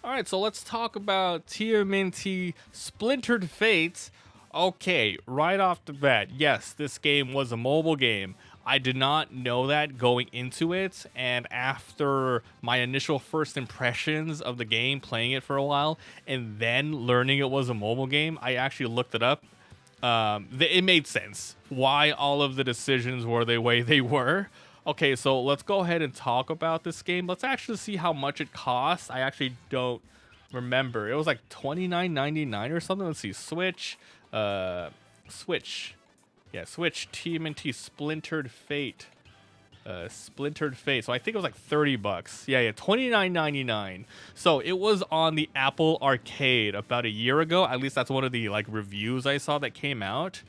All right, so let's talk about TMNT Splintered Fate. Okay, right off the bat, yes, this game was a mobile game. I did not know that going into it, and after my initial first impressions of the game, playing it for a while, and then learning it was a mobile game, I actually looked it up. It made sense why all of the decisions were the way they were. Okay, so let's go ahead and talk about this game. Let's actually see how much it costs. I actually don't remember. It was like $29.99 or something. Let's see. Switch. Yeah, Switch TMNT Splintered Fate. Splintered Fate. So I think it was like 30 bucks. Yeah, $29.99. So it was on the Apple Arcade about a year ago. At least that's one of the like reviews I saw that came out.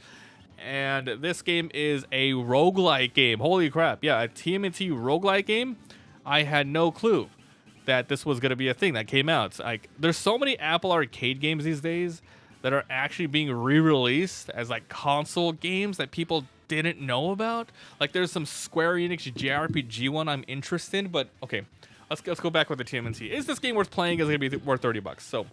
And this game is a roguelike game. Holy crap. Yeah, a TMNT roguelike game. I had no clue that this was going to be a thing that came out. Like, there's so many Apple Arcade games these days that are actually being re-released as like console games that people didn't know about. Like, there's some Square Enix JRPG one I'm interested in, but okay, let's go back with the TMNT. Is this game worth playing? Is it going to be worth 30 bucks? So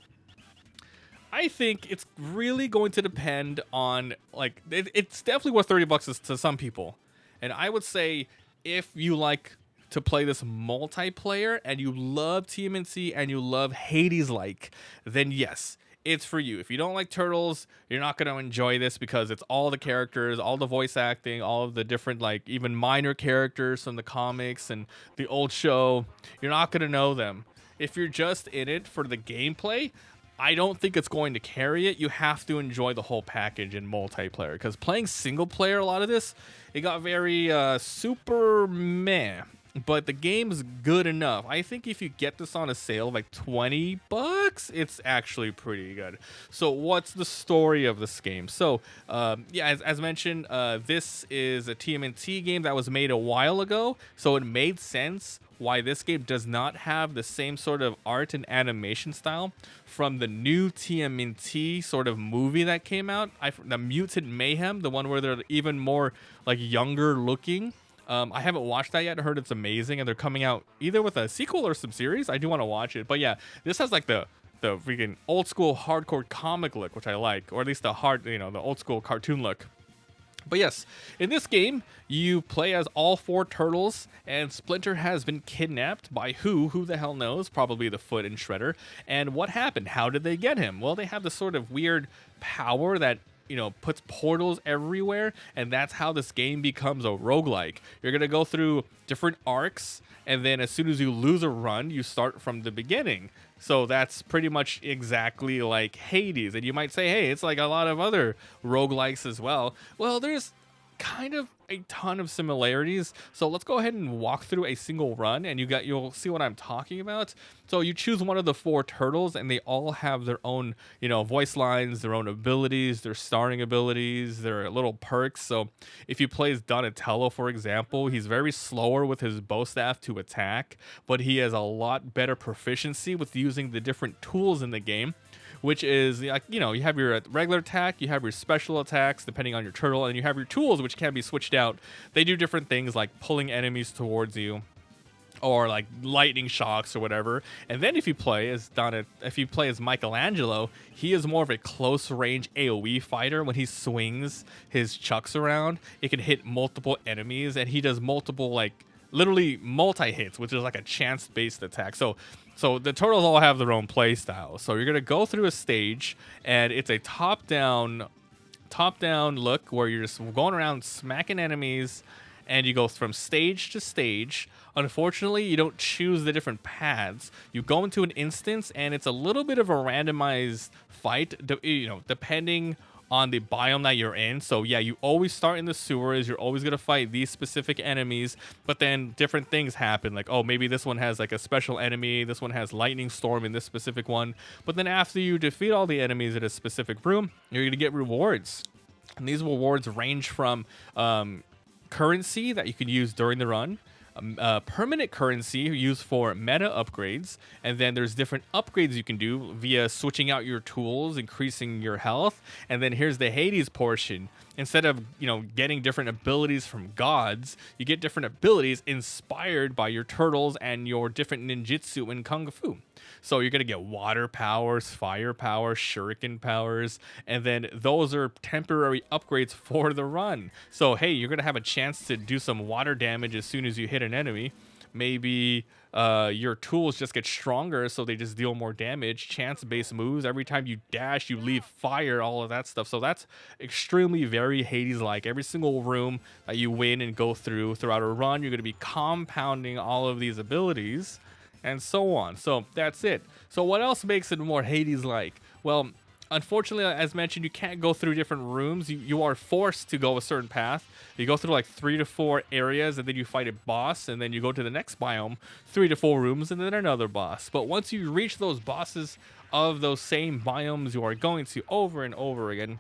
I think it's really going to depend on, like, it's definitely worth 30 bucks to some people. And I would say if you like to play this multiplayer and you love TMNT and you love Hades-like, then yes, it's for you. If you don't like Turtles, you're not going to enjoy this because it's all the characters, all the voice acting, all of the different, like, even minor characters from the comics and the old show. You're not going to know them. If you're just in it for the gameplay, I don't think it's going to carry it. You have to enjoy the whole package in multiplayer, because playing single player, a lot of this, it got very super meh. But the game's good enough. I think if you get this on a sale of like 20 bucks, it's actually pretty good. So what's the story of this game? So yeah, as mentioned, this is a TMNT game that was made a while ago. So it made sense why this game does not have the same sort of art and animation style from the new TMNT sort of movie that came out. The Mutant Mayhem, the one where they're even more like younger looking. I haven't watched that yet. I heard it's amazing, and they're coming out either with a sequel or some series. I do want to watch it, but yeah, this has like the freaking old school hardcore comic look, which I like, or at least the the old school cartoon look. But yes, in this game, you play as all four turtles, and Splinter has been kidnapped by who? Who the hell knows? Probably the Foot and Shredder. And what happened? How did they get him? Well, they have this sort of weird power that puts portals everywhere, and that's how this game becomes a roguelike. You're going to go through different arcs, and then as soon as you lose a run, you start from the beginning. So that's pretty much exactly like Hades. And you might say, hey, it's like a lot of other roguelikes as well. Well, there's kind of a ton of similarities. So let's go ahead and walk through a single run, and you'll see what I'm talking about. So you choose one of the four turtles, and they all have their own, voice lines, their own abilities, their starring abilities, their little perks. So if you play as Donatello, for example, he's very slower with his bow staff to attack, but he has a lot better proficiency with using the different tools in the game, which is, like, you have your regular attack, you have your special attacks depending on your turtle, and you have your tools, which can be switched out. They do different things like pulling enemies towards you, or like lightning shocks or whatever. And then if you play as Michelangelo, he is more of a close range AoE fighter. When he swings his chucks around, it can hit multiple enemies, and he does multiple, like, literally multi-hits, which is like a chance-based attack. So the turtles all have their own play style. So you're gonna go through a stage, and it's a top-down look where you're just going around smacking enemies, and you go from stage to stage. Unfortunately, you don't choose the different paths. You go into an instance, and it's a little bit of a randomized fight, depending on the biome that you're in. So yeah, you always start in the sewers. You're always going to fight these specific enemies, but then different things happen. Like, oh, maybe this one has like a special enemy. This one has lightning storm in this specific one. But then after you defeat all the enemies in a specific room, you're going to get rewards. And these rewards range from currency that you can use during the run, permanent currency used for meta upgrades, and then there's different upgrades you can do via switching out your tools, increasing your health. And then here's the Hades portion. Instead of getting different abilities from gods, you get different abilities inspired by your turtles and your different ninjutsu and kung fu. So you're gonna get water powers, fire powers, shuriken powers, and then those are temporary upgrades for the run. So hey, you're gonna have a chance to do some water damage as soon as you hit an enemy. Maybe your tools just get stronger, so they just deal more damage. Chance-based moves. Every time you dash, you leave fire, all of that stuff. So that's extremely very Hades-like. Every single room that you win and go throughout a run, you're going to be compounding all of these abilities and so on. So that's it. So what else makes it more Hades-like? Well, unfortunately, as mentioned, you can't go through different rooms. You are forced to go a certain path. You go through like 3 to 4 areas, and then you fight a boss, and then you go to the next biome, 3 to 4 rooms, and then another boss. But once you reach those bosses of those same biomes you are going to over and over again,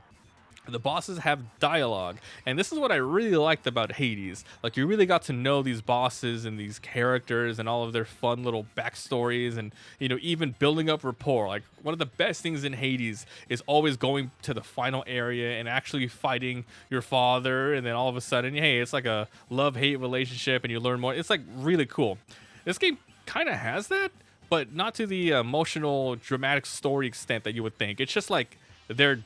the bosses have dialogue, and this is what I really liked about Hades. Like, you really got to know these bosses and these characters and all of their fun little backstories, and even building up rapport. Like, one of the best things in Hades is always going to the final area and actually fighting your father, and then all of a sudden, hey, it's like a love-hate relationship, and you learn more. It's like really cool. This game kind of has that, but not to the emotional, dramatic story extent that you would think. It's just like they're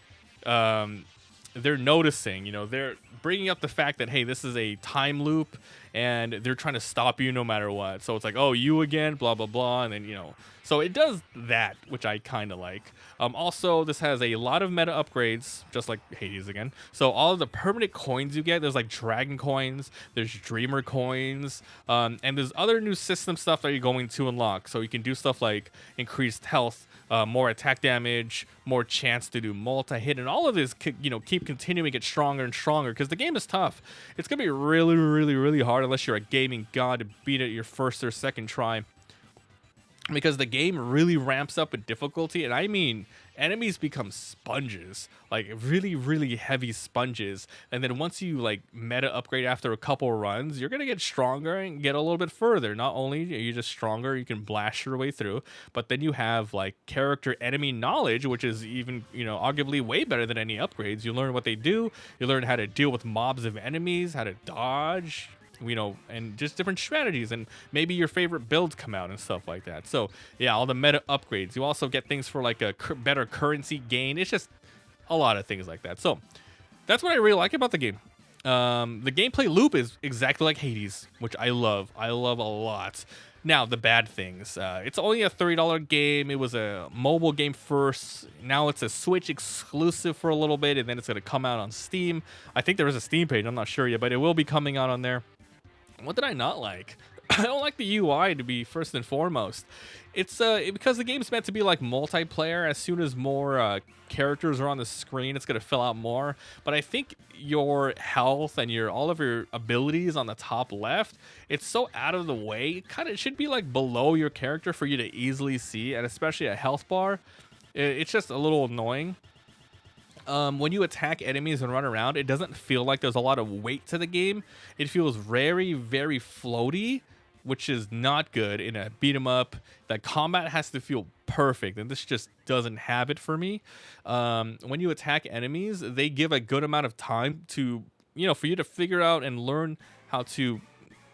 noticing, they're bringing up the fact that, hey, this is a time loop, and they're trying to stop you no matter what. So it's like, oh, you again, blah, blah, blah. And then, so it does that, which I kind of like. Also, this has a lot of meta upgrades, just like Hades again. So all of the permanent coins you get, there's like dragon coins, there's dreamer coins, and there's other new system stuff that you're going to unlock. So you can do stuff like increased health, more attack damage, more chance to do multi-hit, and all of this, keep continuing to get stronger and stronger, because the game is tough. It's going to be really, really, really hard unless you're a gaming god to beat it your first or second try, because the game really ramps up in difficulty, and I mean, enemies become sponges, like really, really heavy sponges. And then once you like meta upgrade after a couple runs, you're gonna get stronger and get a little bit further. Not only are you just stronger, you can blast your way through, but then you have like character enemy knowledge, which is even, arguably way better than any upgrades. You learn what they do, you learn how to deal with mobs of enemies, how to dodge, and just different strategies, and maybe your favorite builds come out and stuff like that. So yeah, all the meta upgrades. You also get things for like a better currency gain. It's just a lot of things like that. So that's what I really like about the game. The gameplay loop is exactly like Hades, which I love a lot. Now, the bad things. It's only a $30 game. It was a mobile game first. Now it's a Switch exclusive for a little bit, and then it's going to come out on Steam. I think there is a Steam page. I'm not sure yet, but it will be coming out on there. What did I not like? I don't like the UI, to be first and foremost. It's because the game's meant to be like multiplayer. As soon as more characters are on the screen, it's gonna fill out more. But I think your health and all of your abilities on the top left, it's so out of the way. It kind of should be like below your character for you to easily see, and especially a health bar. It's just a little annoying. When you attack enemies and run around, it doesn't feel like there's a lot of weight to the game. It feels very, very floaty, which is not good in a beat 'em up. The combat has to feel perfect, and this just doesn't have it for me. When you attack enemies, they give a good amount of time to, for you to figure out and learn how to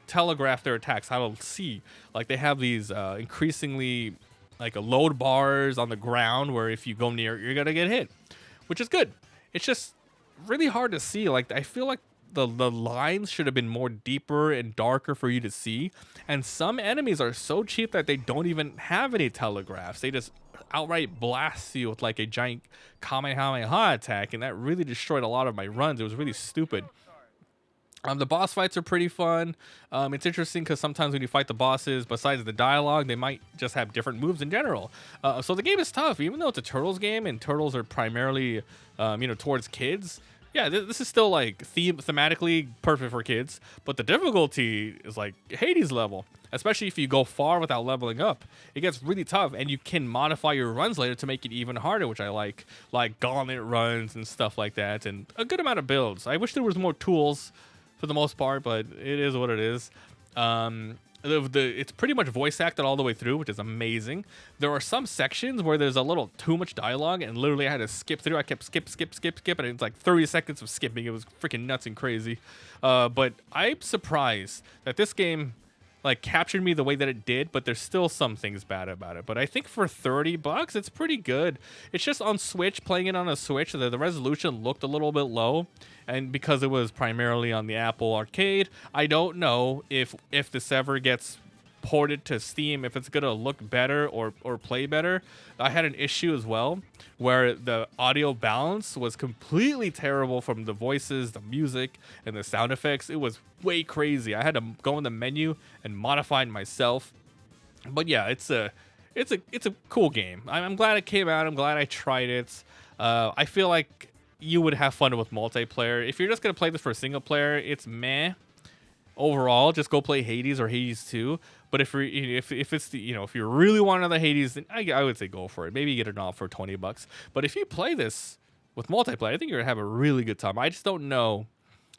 telegraph their attacks, how to see. Like, they have these increasingly like load bars on the ground where if you go near, you're gonna get hit, which is good. It's just really hard to see. Like, I feel like the lines should have been more deeper and darker for you to see. And some enemies are so cheap that they don't even have any telegraphs. They just outright blast you with like a giant Kamehameha attack, and that really destroyed a lot of my runs. It was really stupid. The boss fights are pretty fun. It's interesting because sometimes when you fight the bosses, besides the dialogue, they might just have different moves in general. So the game is tough, even though it's a Turtles game and Turtles are primarily, towards kids. Yeah, this is still like thematically perfect for kids, but the difficulty is like Hades level, especially if you go far without leveling up. It gets really tough, and you can modify your runs later to make it even harder, which I like gauntlet runs and stuff like that, and a good amount of builds. I wish there was more tools for the most part, but it is what it is. It's pretty much voice acted all the way through, which is amazing. There are some sections where there's a little too much dialogue, and literally I had to skip through. I kept skip, and it's like 30 seconds of skipping. It was freaking nuts and crazy. But I'm surprised that this game like captured me the way that it did, but there's still some things bad about it. But I think for 30 bucks, it's pretty good. It's just on Switch, playing it on a Switch, the resolution looked a little bit low, and because it was primarily on the Apple Arcade, I don't know if this ever gets ported to Steam, if it's gonna look better or play better. I had an issue as well where the audio balance was completely terrible from the voices, the music, and the sound effects. It was way crazy. I had to go in the menu and modify it myself. But yeah, it's a cool game. I'm glad it came out. I'm glad I tried it. I feel like you would have fun with multiplayer. If you're just gonna play this for single player, it's meh. Overall, just go play Hades or Hades 2. But if it's the, if you really want another Hades, then I would say go for it. Maybe get it off for 20 bucks. But if you play this with multiplayer, I think you're gonna have a really good time. I just don't know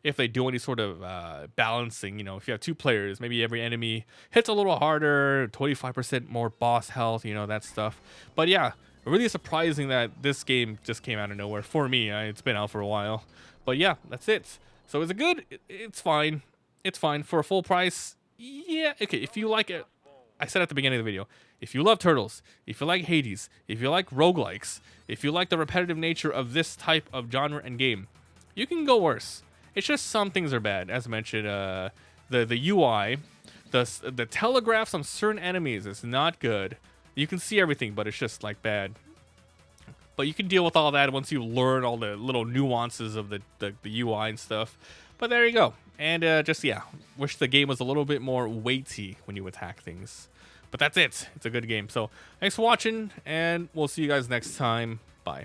if they do any sort of balancing. If you have 2 players, maybe every enemy hits a little harder, 25% more boss health, that stuff. But yeah, really surprising that this game just came out of nowhere for me. It's been out for a while. But yeah, that's it. So is it good? It's fine. It's fine for a full price. Yeah, okay, if you like it, I said at the beginning of the video, if you love Turtles, if you like Hades, if you like roguelikes, if you like the repetitive nature of this type of genre and game, you can go worse. It's just some things are bad. As mentioned, the UI, the telegraphs on certain enemies is not good. You can see everything, but it's just like bad. But you can deal with all that once you learn all the little nuances of the UI and stuff. But there you go. And yeah, wish the game was a little bit more weighty when you attack things. But that's it. It's a good game. So thanks for watching, and we'll see you guys next time. Bye.